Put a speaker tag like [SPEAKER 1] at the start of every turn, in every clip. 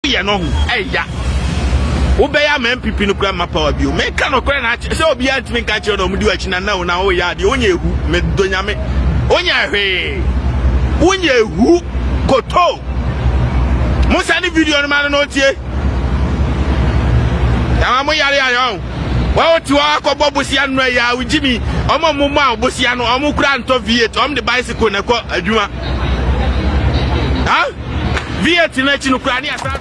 [SPEAKER 1] ye no eya Ubeya men pipi no kura mapa bio. Me ka no kura na se obi antimi ka che no mudi wachi na na wo ya de onye ehu me donya me. Onye hwe. Onye ehu koto. Musa ni video no ma no tie. Ya mo yare on. Wa oti wa akọbọ bosia no ya ujimi. Omo mumu a bosia no omo kura nto V8 om the bicycle na ko adwuma. Ha? V8 na chi no kura ni asa.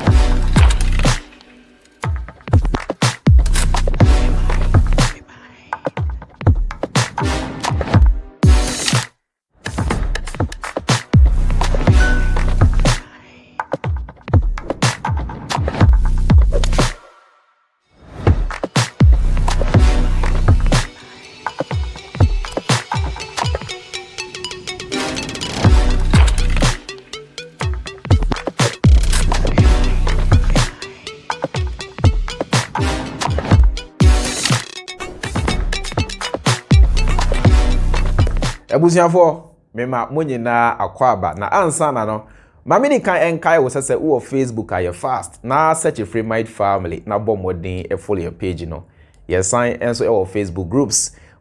[SPEAKER 2] Ebusiafo mema monyina akwaba na ansa na no mamini kan enkai wo sese wo Facebook aye fast na search Freemind family na bomodin e follow your page no ye sign enso e wo Facebook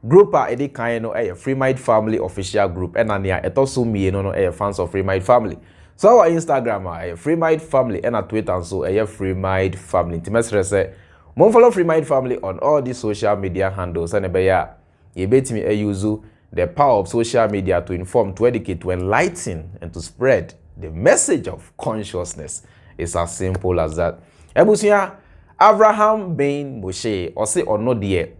[SPEAKER 2] group a edi kan no e Freemind family official group ena ne a etoso mie no e fans of Freemind family so our Instagram a Freemind family ena Twitter so e Freemind family timesre se mon follow Freemind family on all these social media handles and be ya ye betimi e use the power of social media to inform, to educate, to enlighten, and to spread the message of consciousness. It's as simple as that. Ebusia, Avraham Ben Moshe, or say or no dear,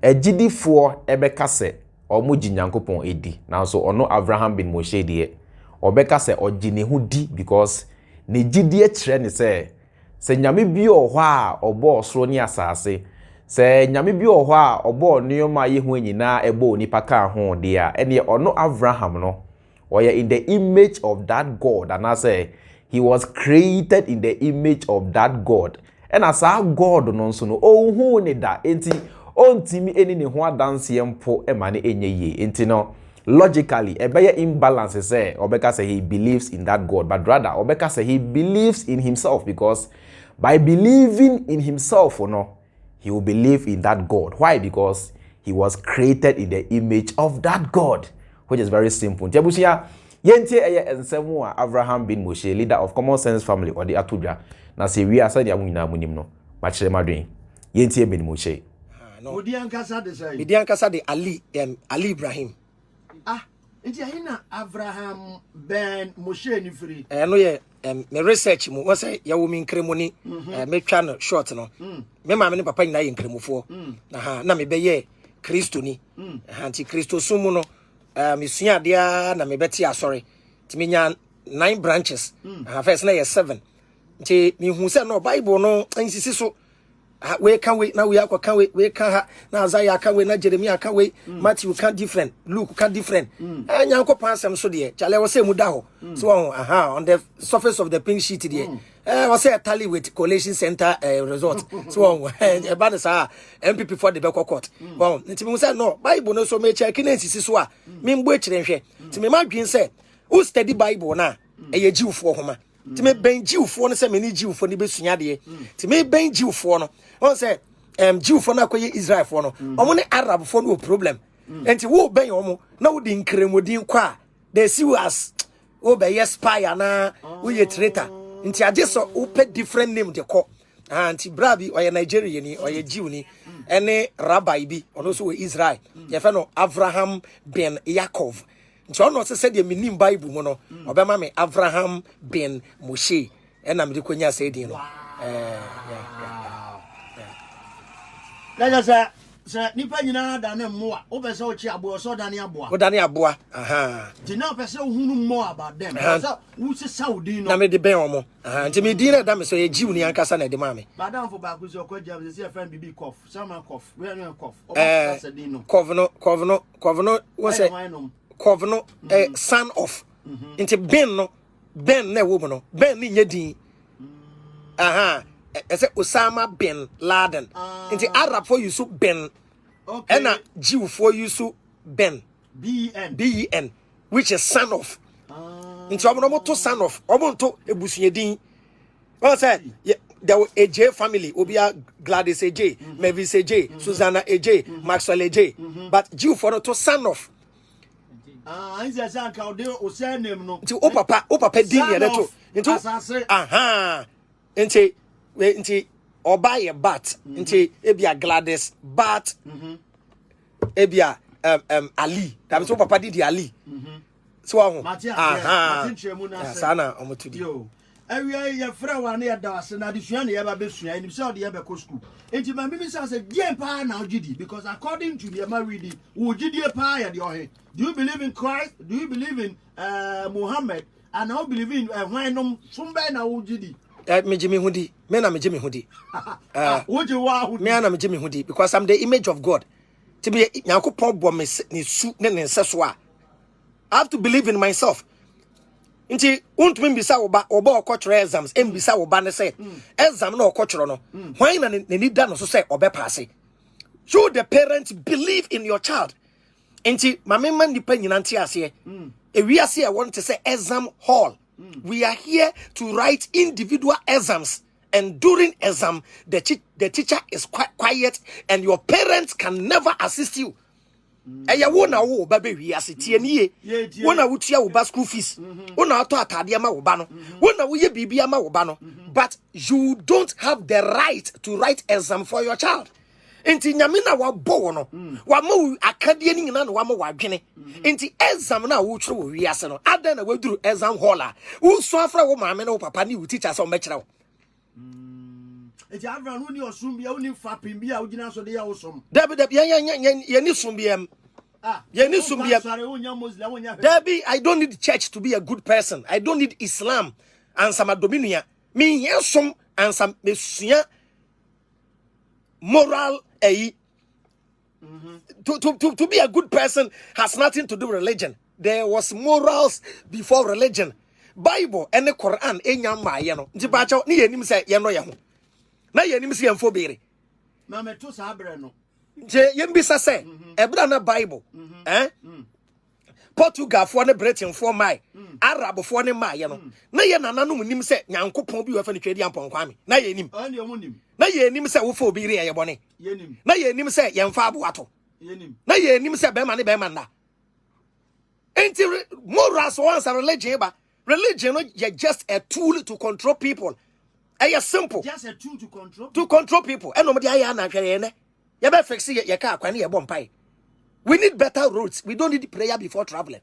[SPEAKER 2] a GD4 ebekase, or muji nyankopon edi. Now so or no Avraham Ben Moshe dear, or bekase or jinehu di, because ni GD trend say nyami bi ohwa obo osroni asase. Se nyame bi ohwo a obo nioma ye hu nyina ebo nipa ka ho de a ene ono Avraham no oye in the image of that God, and I say he was created in the image of that God, and as our God no so no ohun ne da enti ontimi eni ne ho adanse empo e mane enye ye enti no logically ebeye imbalance say obeka say he believes in that God, but rather obeka say he believes in himself, because by believing in himself or no he will believe in that God. Why? Because he was created in the image of that God, which is very simple. Tiabusia, yente eye ensemu a Avraham Ben Moshe, leader of Common Sense family or the Atudra. Na se wi asa dia munina munim no. Machire madwen. Yente Ben Moshe.
[SPEAKER 3] No. Odian kasa de say. Odian kasa de Ali Ibrahim. Ah, enti ahina Avraham Ben Moshe ni free. No ye me research mu wo say ya wo mi nkremoni me twa no short no me ma me ne papa nyina ye nkremofo na me beye Kristo ni anti Kristo sumu no me sua dia na me beti asori ti me nya 9 branches first na ye 7 nti me hu se no Bible no ansisi so we can we now we are can we can na Isaiah can we na Jeremiah can we Matthew can different Luke can different nyanko pansem so de chale wo say mu da ho so on the surface of the pink sheet there we say tally with collation center result so e ba sa MPP for the back court nti me say no Bible no so me check na nsisi so a me mbo ekire nhwe nti me madwen say who study Bible na e ye jiwfo homa nti me ben jiwfo no say me ni jiwfo ni besua de nti me ben jiwfo no on say jiwfo na koye Israel fo no omo ne Arab fo no problem nti wo ben omo na wo di nkremodin kwa they see you as wo be yes spy na wo ye traitor nti age so wo pe different name de ko nti brabi oye Nigeria ni oye Jew ni ene rabbi bi ono so we Israel ye fe no Avraham Ben Yaakov nti ono se de minim Bible mo no obema me Avraham Ben Moshe ena me de konya se din no
[SPEAKER 4] Let's say, Nipa nyina da ne mmoa. O be se o chi aboa so da ne aboa.
[SPEAKER 3] O da ne aboa.
[SPEAKER 4] Ti na pe se o hunu more about them. So wo se Saudi no.
[SPEAKER 3] Na me de ben omo. Nti me din na da me so ye jiw ni ankasa na de ma me.
[SPEAKER 4] Madam for ba ku so ko jam se friend bibi cough. Sama cough. We no cough. O ba se din no.
[SPEAKER 3] Cough no. Wo say cough no son of. Nti Ben na wo mo no. Ben ni nya din. Ese Osama bin Laden. Inti Arab for you so Ben. Okay. And Jew for you so Ben. B-E-N. Which is son of. Inti omo to son of. Omo to ebusuye din. Well said. Yeah, there were a J family. Obia Gladys a J, Mavis a J, Susanna a J, Maxwell a J. But Jew for to son of.
[SPEAKER 4] I just can't count the same name. No.
[SPEAKER 3] To Papa did too. Into aha. Into or buy a bat. Into Ebia Gladys, but Ebia Ali. That was what Papa did Ali. So aha. Sana omutudi.
[SPEAKER 4] Every year, Frewa near Das and Addition, ever be seen, and himself the ever school. And to my minister said, Dear Pa now, Giddy, because according to the married, would Giddy a pie at your head? Do you believe in Christ? Do you believe in Muhammad? And I believe in when somebody now, Giddy.
[SPEAKER 3] Me Jimmy Hoodie, men am Jimmy Hoodie.
[SPEAKER 4] Would you want
[SPEAKER 3] me and I'm Jimmy Hoodie because I'm the image of God. To be Yanko Pop bomb is suit and seswa. I have to believe in myself. Nti untumi bisa oba okotro exams embisa oba ne say exam na okotro no why na ne nida no so say obepase. You the parents believe in your child. Nti mame man nipa nyina nti ase we ase e want to say exam hall. We are here to write individual exams, and during exam the teacher is quiet and your parents can never assist you. Eya wona wo ba be wi ase tie nie wona wutua wo ba school fees wona ato atade ama wo ba no wona wo ye bibia ama wo ba no, but you don't have the right to write exam for your child. Enti nyame na wa bo no wa ma akade ni nyina no wa ma wa dwene enti exam na wo twere wo wi ase no adan na waduru exam hall a wo so afra wo maame na wo papa ni wo teacher so mekere wo.
[SPEAKER 4] Eti Avram no ni osum bia oni fapim bia ogina so de ya osom.
[SPEAKER 3] Debi ye ni sum biam. Ye ni sum biam. Debi, I don't need church to be a good person. I don't need Islam and some dominia. Me here some and some mesuya moral to be a good person has nothing to do with religion. There was morals before religion. Bible and the Quran enyam ma ye no. Nti ba chaw ni ye nim say ye no ye ho. Na ye nim se yemfo bere
[SPEAKER 4] na me to sa bere no
[SPEAKER 3] je yembisa se ebra na Bible Portugal fo ne Britain fo mai Arab fo ne mai no na ye nananom nim se Nyankopon bi wa fa ne twedi ampon kwame na ye nim na ye nim se wo fo bere ye bone
[SPEAKER 4] ye nim
[SPEAKER 3] na ye nim se yemfa abo ato
[SPEAKER 4] ye nim
[SPEAKER 3] na ye nim se be ma ne be ma na enti morals once a religion ba religion no ye just a tool to control people. Simple.
[SPEAKER 4] Just a tool to control.
[SPEAKER 3] To control people. And nobody na hwere ne. You be fix ye ka akwane ye bompai. We need better roads. We don't need prayer before traveling.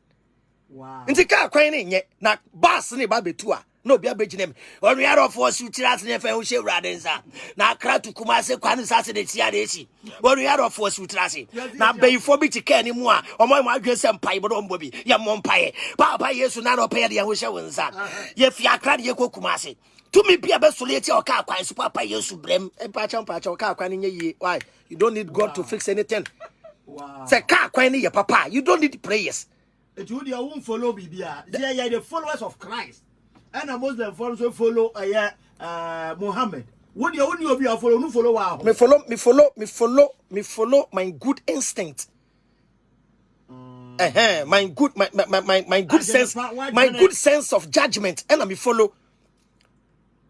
[SPEAKER 4] Wow.
[SPEAKER 3] Nti ka akwane nye na bus ne ba betu a na obi abeginem. Onu yaro for su tiras ne fa hu she wrade nsa. Na akra to kuma se kwane sa se de tia de echi. Onu yaro for su tiras. Na before bi tika ni mu a omo ma adwe se mpai bodo mbo bi. Ye mo mpai. Papa Yesu na no pa ye de hu she wonsa. Ye fi akra de ye kokuma se. To me be a best solity or car quite papa Yesu brem and patch or car quine ye. Why? You don't need God to fix anything.
[SPEAKER 4] Wow.
[SPEAKER 3] Say car quine your papa. You don't need prayers.
[SPEAKER 4] It would your own follow Bibia. They are the followers of Christ. And a Muslim also follow Muhammad. Would you only be a follow no follow wow? Me follow my good instinct. My good sense, my good sense of judgment, and I me follow.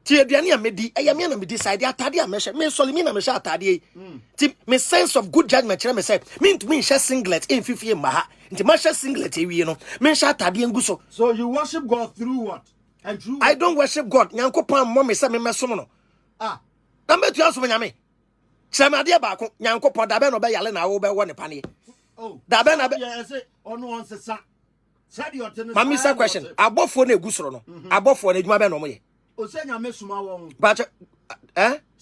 [SPEAKER 4] Ti aduane amedi ayame na me decide atade a me soli me na me sha atade ti me sense of good judgment kire me say me ntumi nhye singlet en fifie ma ha nti ma hye singlet ewie no me sha atade nguso. So you worship God through what? And through
[SPEAKER 3] I don't worship God. Nyankopon mo me say me mesom no. Na me tu aso nyame kire me ade ba ko Nyankopon da be no be yale na wo be wo ne pane. Da be na be
[SPEAKER 4] I say ono on sesa said your tennis.
[SPEAKER 3] Mami sa question abofo na egusoro no abofo na edwuma be no mo ye.
[SPEAKER 4] But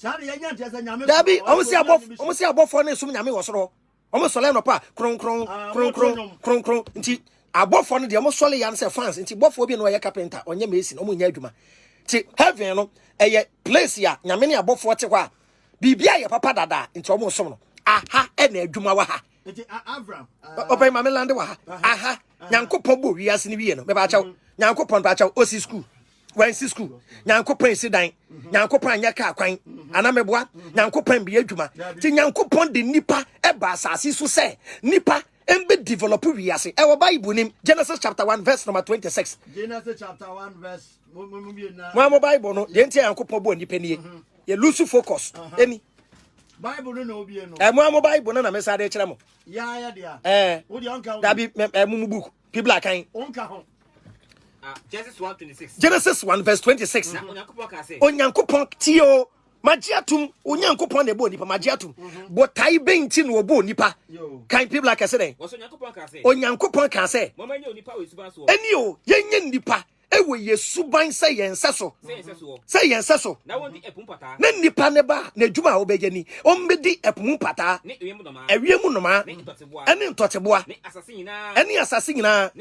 [SPEAKER 3] Dabi, almost above ne sum nyame wosoro. Almost sole no pa kron nti abofo no de almost sole yan say fans nti bofo bi no ye carpenter onye mason omo nya adwuma. Ti heaven no eye place ya nyame ne abofo te kwa bibia ye papa dada nti omo som no aha e na adwuma wa ha.
[SPEAKER 4] Nti Avram
[SPEAKER 3] open mame land wa ha aha Nyankopon bo wiase ne wiye no me ba chaw Nyankopon ba chaw osi school when si school Nyankopon si dan Nyankopon anya ka kwan anameboa Nyankopon bi adwuma ti Nyankopon de nipa e ba asase so se nipa
[SPEAKER 4] embe develop wiase e wo Bible nim Genesis chapter 1 verse number 26.
[SPEAKER 3] Genesis chapter 1 verse
[SPEAKER 4] mo Bible no de ntia Yankopon bo nipa nie ye lose focus eni
[SPEAKER 3] Bible no obi no
[SPEAKER 4] mo Bible na me sa de kire mo
[SPEAKER 3] ya dia wo de onka
[SPEAKER 4] da bi mu book people akan
[SPEAKER 3] onka ho
[SPEAKER 5] Genesis 1:26.
[SPEAKER 4] Genesis 1 verse 26. Onyankopon tio magiatum onyankopon ne bo nipa magiatum but tai benti no bo nipa kan people like I said onyankopon ka say eni o yenye nipa ewe yesuban say yenseso na
[SPEAKER 5] wondi epumpata
[SPEAKER 4] na nipa ne ba na dwuma a obegani ombedi epumpata ewiemu noma ene ntoteboa ene asase nyina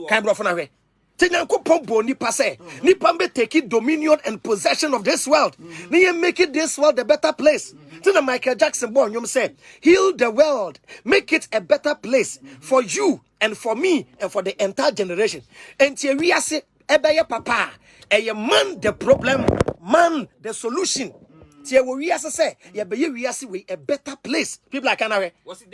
[SPEAKER 4] kan brofo na hwe Tinyankopon bo nipa say nipa be take dominion and possession of this world ni make it this world a better place. Tina Michael Jackson born you say heal the world, make it a better place for you and for me and for the entire generation. And here we are say ebeye papa a man the problem, man the solution. Here we are say ebeye we are say a better place. People like Canary.
[SPEAKER 5] Was it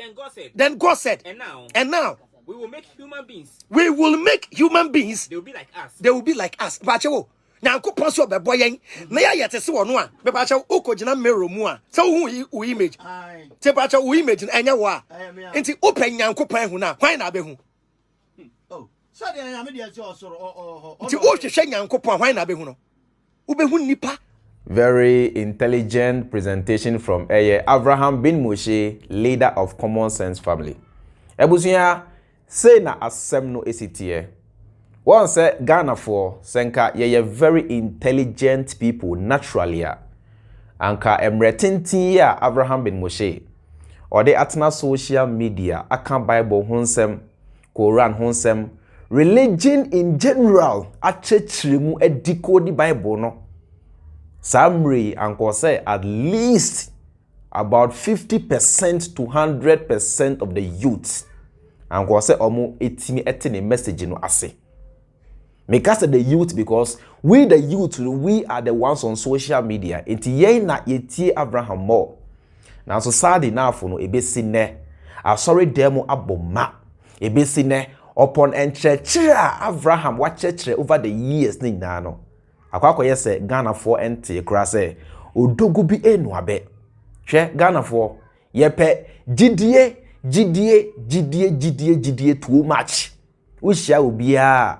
[SPEAKER 4] then God said and now
[SPEAKER 5] we will make human beings.
[SPEAKER 4] We will make human beings.
[SPEAKER 5] They will be like us.
[SPEAKER 4] They will be like us. Bacho, Nyankopon so be boyen. Na ya yete se wono a. Be bacho ukogina mirror mu a. Se wo image. Te bacho wo image enya wo a. Enti open Nyankopon hu na. Hwan na be hu?
[SPEAKER 3] Oh, so de nya me de se osoro.
[SPEAKER 4] Enti o hwehwe Nyankopon hwan na be hu no? Wo be hu nipa.
[SPEAKER 2] Very intelligent presentation from Avraham Ben Moshe, leader of Common Sense family. Ebusuya say na asem no esitie. One say Ghana for senka ye very intelligent people naturally. Anka emretinti ya Avraham Ben Moshe. Or de atna social media, akan Bible honsem, Quran honsem, religion in general, achechrimu e decode Bible no. Samri anko say at least about 50% to 100% of the youth and go say omo etimi etene message no ase. Make us the youth because we the youth we are the ones on social media. Enti ye na yetie Abraham more. Na so sadi na afo no ebesi ne. Asori demo aboma. Ebesi ne upon enchechira Abraham wa chechire over the years ni nyina no. Akwakọ yese Ghana for ente kura say odogu bi enu abe. Hwe Ghana for yepe Gidie too much. Ushia ubia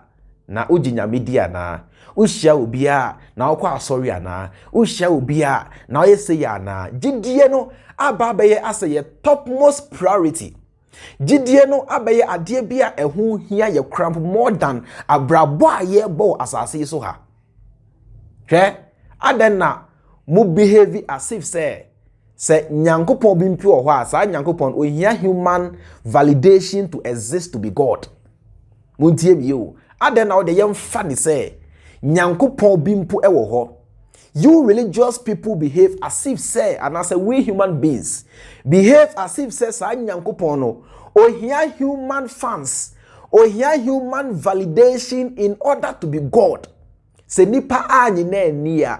[SPEAKER 2] na ujinya media na. Ushia ubia na okwa asori ana. Ushia ubia na oyese ya na. Gidie no ababeye as a topmost priority. Gidie no abeye ade bia ehu hia ye cramp more than abrabo aye bo asase so ha. Hwe aden na mu behave as if say Nyankopon bi mpi wo ho sa Nyankopon ohia human validation to exist to be God. Muntie bi o. Aden na wo de yem fa ni say Nyankopon bi mpo e wo ho. You religious people behave as if say and as we human beings behave as if say sa Nyankopon no ohia human fans, ohia human validation in order to be God. Se nipa anyi na ani a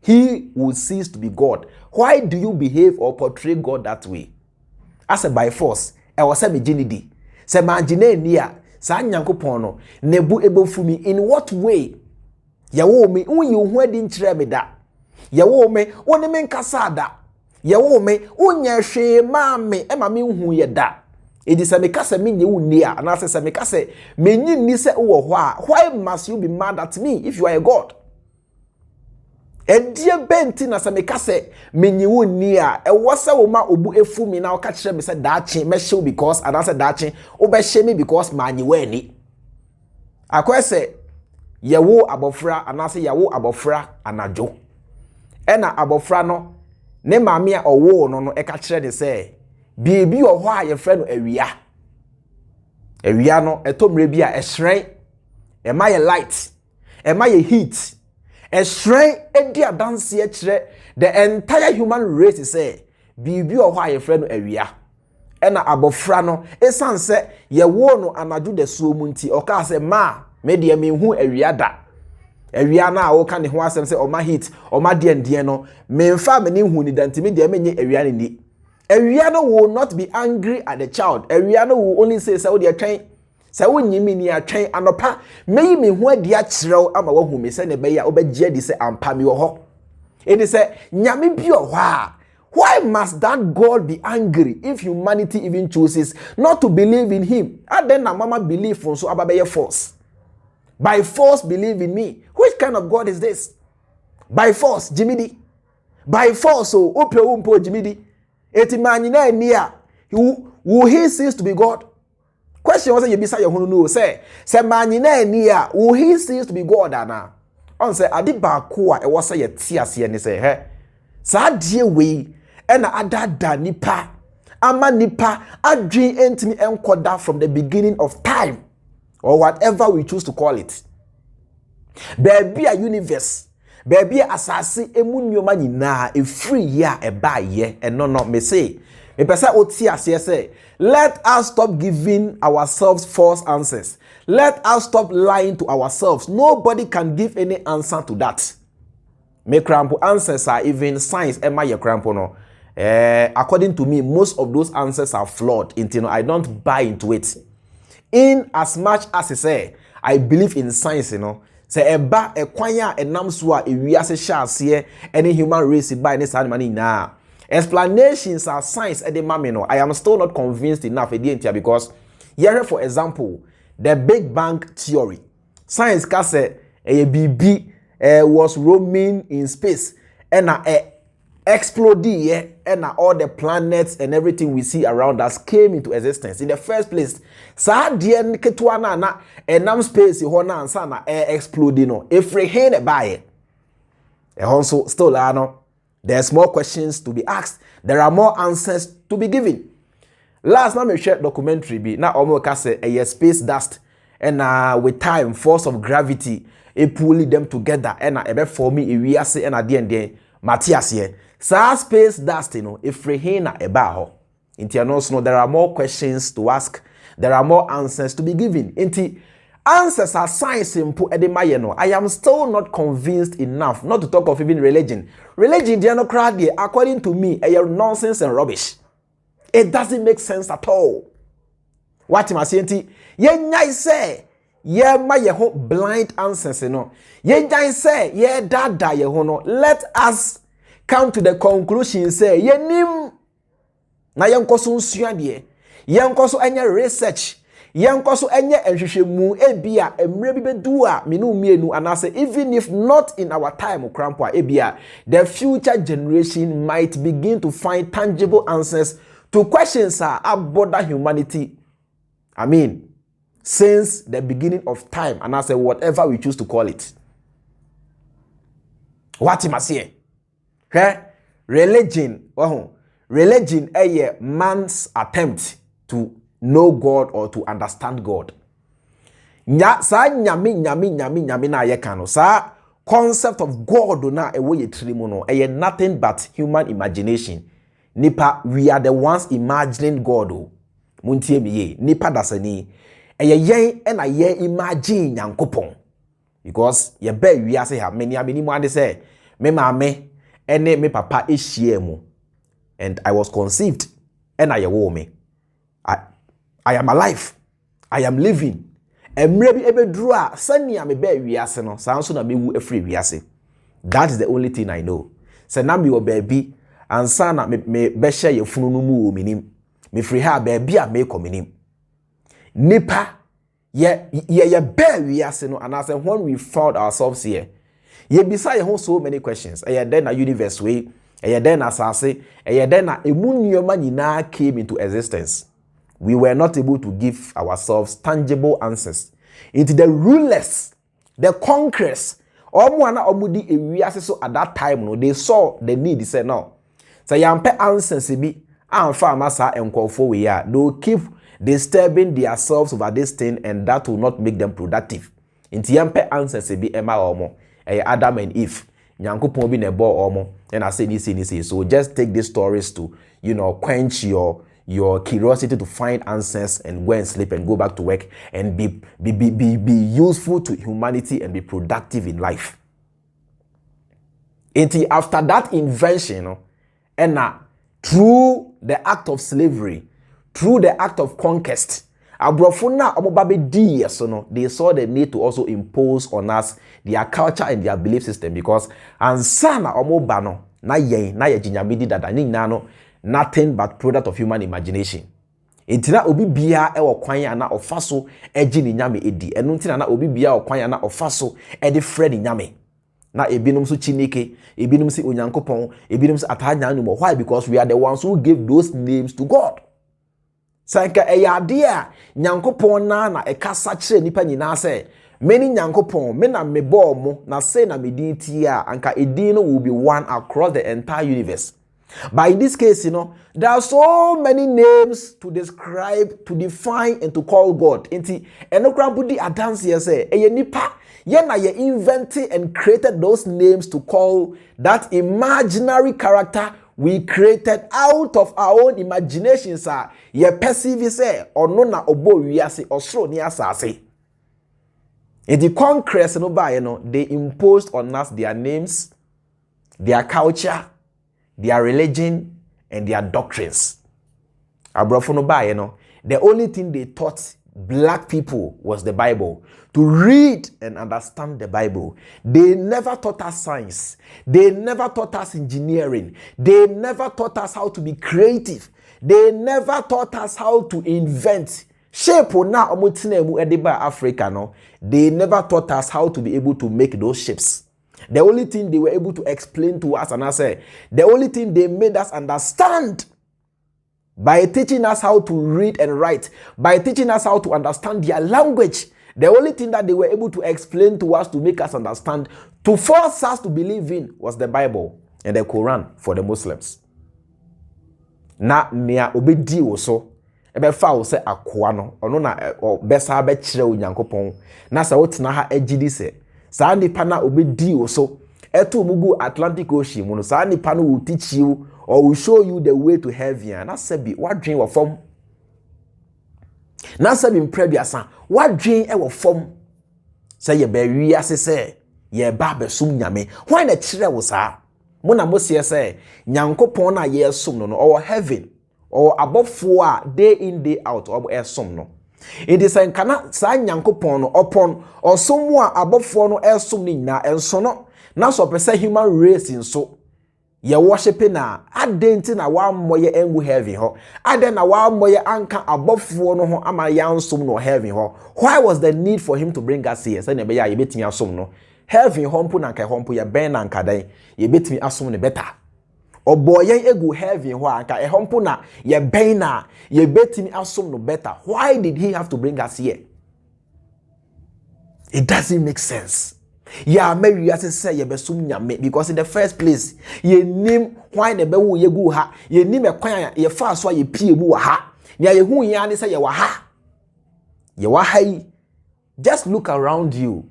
[SPEAKER 2] he will cease to be God. Why do you behave or portray God that way? As a by force, I was a virginity. Se manjine niya, sa Nyankopon no, nebu ebo fumi. In what way? Yawo me, unyi uhwedi nchire me da. Yawo me, one men kasada. Yawo me, unye she mame, ema mi unhu ye da. Edi se me kase mi nye unia, and I se me kase, me nyi ni se uwo hwa. Why must you be mad at me if you are a God? Edie benti na sameka se menyiwo ni a ewose wo ma obu efu mi na o ka kire me se daache me hye because and answer daache o be hye me because manyiwo ani akwese yewo abofra anase yewo abofra anajo ena abofra no ne maame a owo no e ka kire de se biebi oho a ye frɛ no awia no etomre bi a ehren e ma ye light e ma ye heat Eshren edi adanse e kire the entire human race say bibi o hwa ye frɛ no awia ena abofra no esanse ye wo no anaju de so mu nti o ka se ma me de me hu awia da awia na wo ka ne ho asem se o ma heat o ma de ndie no me mfa me ne hu ni da nti me de me nye awia ni Ariana will not be angry at the child. Ariana will only say, "So they are trained. So when you mean you are trained, and opa, may me who dear chiro ama who me send a beya obeje di say ampa mi ho." It is a nyame bi ohwa. Why must that God be angry if humanity even chooses not to believe in him? And then mama believe from so ababeye force. By force believe in me. Which kind of God is this? By force, Jimmy D. By force, so ope umpo Jimmy D. Eti manina niya. Will he cease to be God? Question was you beside your hunu say manina niya. Will he cease to be God ana? On say adi ba ko e was say ye tiase ni say he. Sa die we ena adada nipa ama nipa adwin entimi enkoda from the beginning of time or whatever we choose to call it. Baby a universe, baby a asase emu nyoma nyina e free ya e ba ye e no me say me pesa oti ase say let us stop giving ourselves false answers. Let us stop lying to ourselves. Nobody can give any answer to that. Me crampo answers are even science ema ye crampo no. According to me, most of those answers are flawed. I don't buy into it. In as much as I say, I believe in science, Say eba kwanya enamsua ewiase shase any human race by any money na. Explanations are science at the moment. I am still not convinced enough because here, for example, the Big Bang theory. Science can say a BB was roaming in space and exploded and all the planets and everything we see around us came into existence in the first place. Sa dien ketwana na enam space ho na ansa na explode no efrehen bae. Also still no there's more questions to be asked. There are more answers to be given. Last time I shared documentary be na omo ka say space dust and with time force of gravity e pull them together and ebe form e wiase and at the end Matthias here. Sa space dust efrehen na eba ho. Inti there are more questions to ask. There are more answers to be given. Inti answers are science simple edemaye no. I am still not convinced enough not to talk of even religion. Religion democracy according to me nonsense and rubbish. It doesn't make sense at all. What am I saying? Ye nyai say ye ma ye ho blind answers no. Ye nyai say ye dada ye ho no. Let us come to the conclusion say ye nim na ye nkoso nsua de ye nkoso enye research ye nkoso enye enhwehwemu ebia emre bi bedu a menu mienu anase even if not in our time crampo ebia the future generation might begin to find tangible answers to questions about humanity. I mean, since the beginning of time, and I say whatever we choose to call it. What am I saying? Religion, religion is man's attempt to know God or to understand God. Nyami na ye kano. Sa concept of God na ewe ye trimono. Nothing but human imagination. Nipa, we are the ones imagining God. Muntie miye. Nipa dasani. Yen and a ye imagine yankopon. Because ye be we are say have many mwande say me mame ene me papa eshiemu. And I was conceived and I wo me. I am alive. I am living. Emre bi ebedru a sania me be we ase no sanso na me wu afri we ase. That is the only thing I know. Se na me wo baby ansa na me be share ye funu no mu wo minim. Me free ha baby a me kominim. Nipa ye be we ase no and as when we found ourselves here. Ye bisa ye ho so many questions. Then na universe way, then asase, then na emu nyoma nyina came into existence. We were not able to give ourselves tangible answers. Into the rulers, the conquerors, omudi ewiase so at that time no they saw the need. They said no. So yampe answers be amfa masa enkofo we are. They will keep disturbing themselves over this thing and that will not make them productive. Into yampe answers be ema omo. Adam and Eve. Nyankopon bi nebo omo. And I say this. So just take these stories to, quench your curiosity to find answers and go and sleep and go back to work and be useful to humanity and be productive in life. Until after that invention, through the act of slavery, through the act of conquest. Abrofuna omobabe di so no, they saw the need to also impose on us their culture and their belief system, because ansana omoba no na ye jinyamedi dada ni no nothing but product of human imagination. Entina obi bia e wo kwan ana ofaso eji ni nyame edi. Enu ntina na obi bia okwan ana ofaso e de frɛ ni nyame. Na ebinom so chineke, ebinom si onyankopon, ebinom si atanyanu. Why? Because we are the ones who gave those names to God. Sanka eyade a nyankopon na ekasa kire nipa nyina se many nyankopon me na mebɔ mo na say na medin ti a anka edin no will be one across the entire universe. But in this case, there are so many names to describe, to define, and to call God. Inti enokrabudi adansi yese eye nipa yena ye invented and created those names to call that imaginary character we created out of our own imagination, sir. Ye perceive say ono na obo wiase osro ni asase. In the conquest they imposed on us their names, their culture, their religion, and their doctrines. The only thing they taught black people was the Bible. To read and understand the Bible. They never taught us science. They never taught us engineering. They never taught us how to be creative. They never taught us how to invent. Africa, they never taught us how to be able to make those shapes. The only thing they were able to explain to us, and I say, the only thing they made us understand by teaching us how to read and write, by teaching us how to understand their language, the only thing that they were able to explain to us to make us understand, to force us to believe in, was the Bible and the Quran for the Muslims. Na nea obedi oso ebe fa wo se akoa no ono na besa be kire onyankopon na sa wotena ha agidi se saa nipa na obedi oso eto mugu Atlantic Ocean mu no saa nipa no will teach you or will show you the way to heaven. Na se bi wadwen wo fom, na se bi mprebiasa wadwen e wo fom se ye ba wi ase se ye ba besum nyame. Why na kire wo saa? Mona mosie se nyankopon na ye som no or heaven or abofo a day in day out or esom no. It is an kana sa nyankopon no upon or someone abofo no esom ni na enso no na so pese human race nso ye worshiping na adenti na wa moye engu heaven ho aden na wa moye anka abofo no ho ama ya nsom no heaven ho. Why was the need for him to bring us here? Say na be ya ye betimi asom no heaven hompo na nka hompo ye ben na nka dan ye betimi asom ne better. Oboyen egu heaven ho anka e hompo na ye ben na ye betimi asom no better. Why did he have to bring us here? It doesn't make sense. Yeah, maybe you say ye besum nyame because in the first place ye name why ne be wo ye gu ha ye name e kwan ye fa so ye pie mu wa ha nya ye hu ya ne say ye wa ha ye wa ha. Just look around you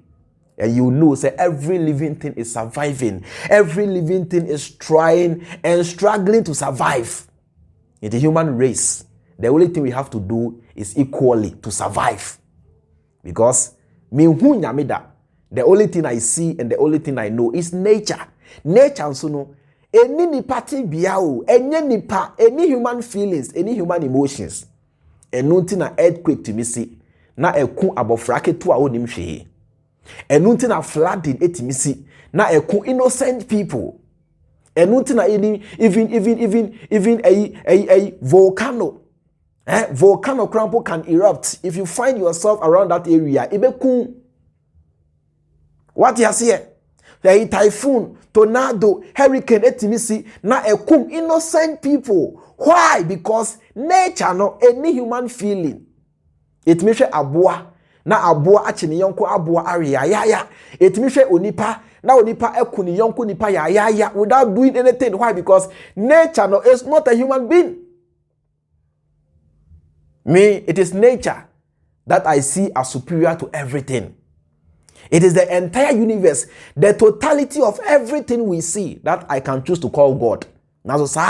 [SPEAKER 2] and you know say every living thing is surviving. Every living thing is trying and struggling to survive. In the human race, the only thing we have to do is equally to survive. Because me hu nyame da. The only thing I see and the only thing I know is nature. Nature so no any nipati biao, any nipa, any human feelings, any human emotions. And nothing na earthquake to me see. Na eku abofrake to a onim hwe. And nothing na flooding etimi see. Na eku innocent people. And nothing na even a volcano. Volcano crampo can erupt. If you find yourself around that area, ibeku. What you see? The typhoon, tornado, hurricane, etimisi, na ekum innocent people. Why? Because nature no any human feeling. It means abua na abua achini yonko abua area ya. It means onipa na onipa ekuni yonko nipa ya without doing anything. Why? Because nature no is not a human being. Me, it is nature that I see as superior to everything. It is the entire universe, the totality of everything we see that I can choose to call God. Now, so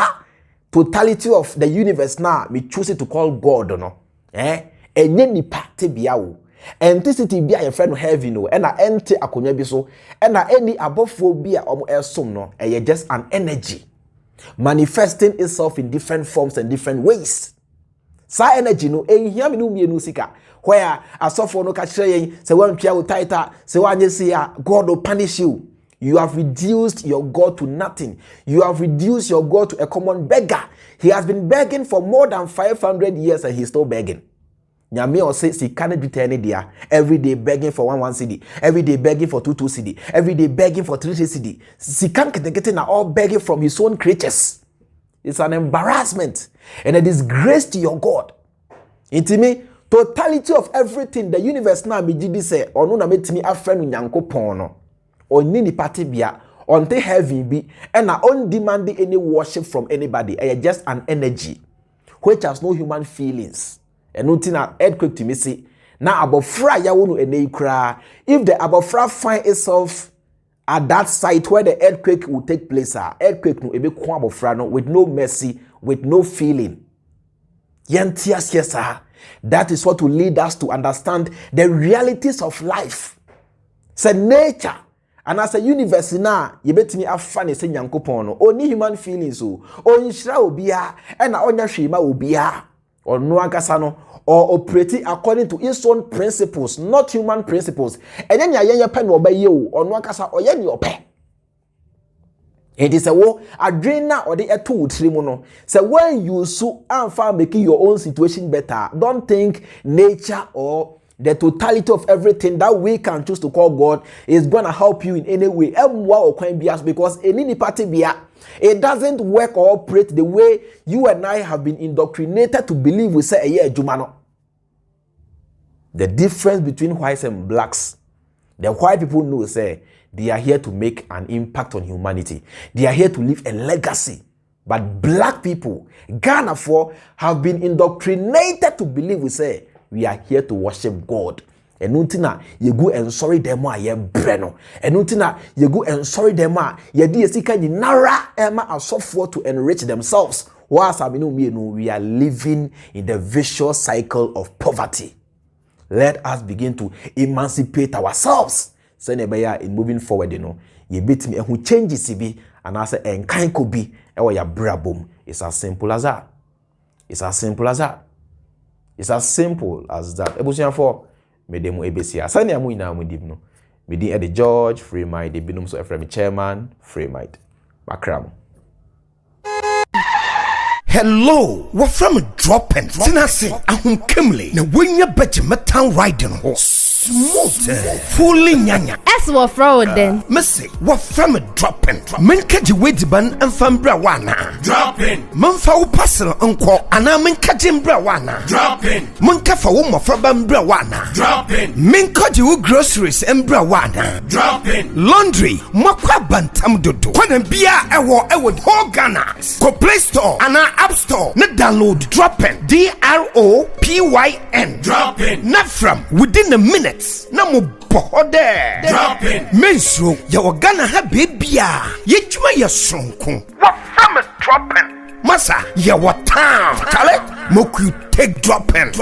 [SPEAKER 2] totality of the universe now, me choose it to call God, no? Enye nipa te biawo. Entity bia your friend heaven no, and na ente akonya bi so, and na any above bia omo esom no, just an energy. manifesting itself in different forms and different ways. Sa energy no ehia me no mienu sika where asofo no ka kire yen se wan twa title se wanye se ya God will punish you. You have reduced your God to nothing. You have reduced your God to a common beggar. He has been begging for more than 500 years and he's still begging. Nyame or say si can't return dia every day begging for 1 cedi, every day begging for 2 cedi, every day begging for 3 cedi. Si can't get na all begging from his own creatures. It's an embarrassment and a disgrace to your God. Intimi totality of everything the universe na me gidi say onu na metimi afrenu Nyankopon no. Oni ni party bia onte heaven be and na on demanding any worship from anybody. Just an energy which has no human feelings. And nothing an earthquake to me see. Now abofra ya wonu ene kra. If the abofra find itself at that site where the earthquake will take place, earthquake no ebe kwa abofra no with no mercy, with no feeling. Yantias yes sir. That is what will lead us to understand the realities of life. Say nature. And as a universe na yebetimi afane se Nyankopon no oni human feelings o onhyira obia e na onya hwema obia ono ankasa no or operating according to its own principles, not human principles. And then ya pen obey you ono ankasa oye ni ope. It is a wo adrena or the etu trimu no. So when you so amfa making your own situation better, don't think nature or the totality of everything that we can choose to call God is going to help you in any way. Because any party it doesn't work or operate the way you and I have been indoctrinated to believe. We say, yeah, Jumano. The difference between whites and blacks, the white people know, say, they are here to make an impact on humanity. They are here to leave a legacy. But black people, Ghana for, have been indoctrinated to believe. We say, we are here to worship God. And untina you go and sorry them ye breno. And untina you go and sorry them ye di esika ni nara ema asofo to enrich themselves. Whilst we are living in the vicious cycle of poverty. Let us begin to emancipate ourselves. So nebeya in moving forward, ye bit me who changes be and I say and kind could be ya brabum. It's as simple as that. It's as simple as that. It's as simple as that. Ebusian for me demo ebesi asani amu ina mu dibno. Me din Eddie George Freemind de binum so Avram chairman Freemind. Makram.
[SPEAKER 6] Hello, what from dropping? Tinasi ahun kemle na wenya beje metan riding ho. Smooth, fully nyanya.
[SPEAKER 7] As what fraud then?
[SPEAKER 6] Missy, what from dropping? Menkaji wedban and fambra wana.
[SPEAKER 1] Dropping.
[SPEAKER 6] Manfa u parcel unko ana menkajim bra wana.
[SPEAKER 1] Dropping.
[SPEAKER 6] Mankafa u mafraba bra wana.
[SPEAKER 1] Dropping.
[SPEAKER 6] Menkaji u groceries and bra wana.
[SPEAKER 1] Dropping.
[SPEAKER 6] Laundry, makwa bantam dodo. Kwana bia ewo whole Ghana. Go Play Store ana App Store. Na download Dropping. DROPYN.
[SPEAKER 1] Dropping.
[SPEAKER 6] Not from within a minute. Na mo bohode.
[SPEAKER 1] Dropping.
[SPEAKER 6] Menso ya Ghana ha bebia. Yechuma ya sonko. What from Dropping? Masa ya what town. Kale moku take Dropping.